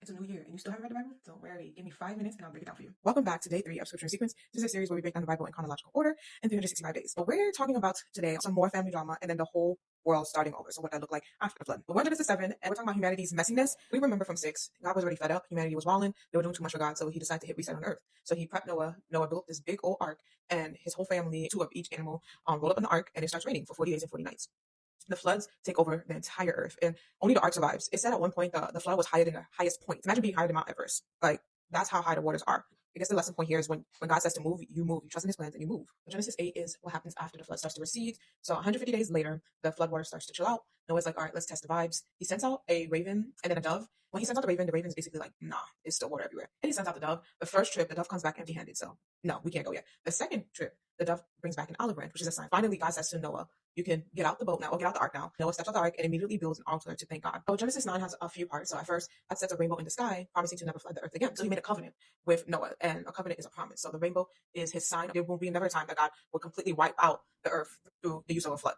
It's a new year and you still haven't read the Bible? Don't worry. Give me 5 minutes and I'll break it down for you. Welcome back to day 3 of Scripture and Sequence. This is a series where we break down the Bible in chronological order in 365 days. But we're talking about today some more family drama and then the whole world starting over. So what that looked like after the flood. We're in Genesis 7 and we're talking about humanity's messiness. We remember from 6, God was already fed up. Humanity was walling. They were doing too much for God. So he decided to hit reset on earth. So he prepped Noah. Noah built this big old ark and his whole family, 2 of each animal, rolled up in the ark and it starts raining for 40 days and 40 nights. The floods take over the entire earth and only the ark survives. It said at one point the flood was higher than the highest point. Imagine being higher than Mount Everest. Like, that's how high the waters are. I guess the lesson point here is when God says to move, you move. You trust in his plans and you move. But Genesis 8 is what happens after the flood starts to recede. So 150 days later, the flood water starts to chill out. Noah's like, all right, let's test the vibes. He sends out a raven and then a dove. When he sends out the raven's basically like, nah, it's still water everywhere. And he sends out the dove. The first trip, the dove comes back empty-handed. So no, we can't go yet. The second trip, the dove brings back an olive branch, which is a sign. Finally, God says to Noah, you can get out the boat now, or get out the ark now. Noah steps out the ark and immediately builds an altar to thank God. So Genesis 9 has a few parts. So at first, God sets a rainbow in the sky, promising to never flood the earth again. So he made a covenant with Noah, and a covenant is a promise. So the rainbow is his sign. There will be never a time that God will completely wipe out the earth through the use of a flood.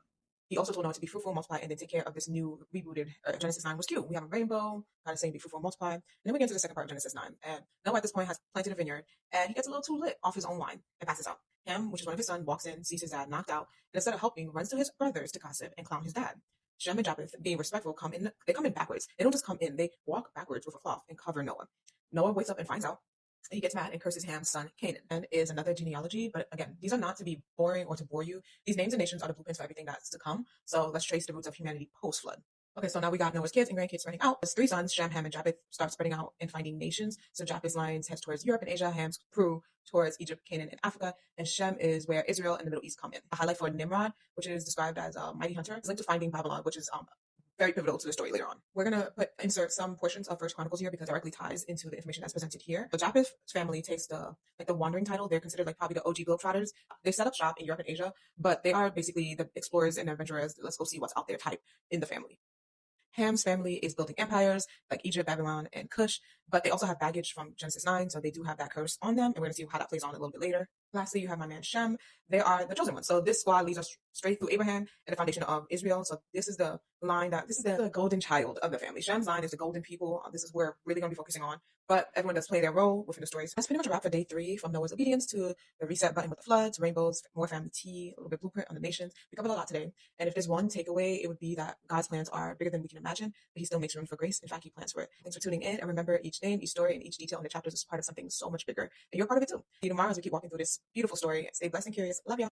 He also told Noah to be fruitful, multiply, and then take care of this new rebooted Genesis 9 was cute. We have a rainbow, God is saying be fruitful, multiply. And then we get into the second part of Genesis 9. And Noah at this point has planted a vineyard, and he gets a little too lit off his own wine and passes out. Ham, which is one of his sons, walks in, sees his dad knocked out, and instead of helping, runs to his brothers to gossip and clown his dad. Shem and Japheth, being respectful, come in. They come in backwards. They don't just come in; they walk backwards with a cloth and cover Noah. Noah wakes up and finds out. He gets mad and curses Ham's son Canaan. And is another genealogy, but again, these are not to be boring or to bore you. These names and nations are the blueprints for everything that's to come. So let's trace the roots of humanity post-flood. Okay, so now we got Noah's kids and grandkids spreading out. His 3 sons, Shem, Ham, and Japheth, start spreading out and finding nations. So Japheth's lines heads towards Europe and Asia, Ham's crew towards Egypt, Canaan, and Africa, and Shem is where Israel and the Middle East come in. A highlight for Nimrod, which is described as a mighty hunter, is linked to finding Babylon, which is very pivotal to the story later on. We're gonna insert some portions of First Chronicles here because it directly ties into the information that's presented here. The Japheth family takes the wandering title. They're considered like probably the OG Globetrotters. They set up shop in Europe and Asia, but they are basically the explorers and adventurers. Let's go see what's out there type in the family. Ham's family is building empires like Egypt, Babylon, and Cush, but they also have baggage from Genesis 9, so they do have that curse on them, and we're going to see how that plays on a little bit later. Lastly, you have my man Shem. They are the chosen ones. So this squad leads us straight through Abraham and the foundation of Israel. So this is the line this is the golden child of the family. Shem's line is the golden people. This is where we're really going to be focusing on, but everyone does play their role within the stories. That's pretty much a wrap for day 3, from Noah's obedience to the reset button with the floods, rainbows, more family tea, a little bit blueprint on the nations. We covered a lot today. And if there's one takeaway, it would be that God's plans are bigger than we can imagine, but he still makes room for grace. In fact, he plans for it. Thanks for tuning in. And remember, each name, each story, and each detail in the chapters is part of something so much bigger. And you're part of it too. See you tomorrow as we keep walking through this beautiful story. Stay blessed and curious. Love y'all.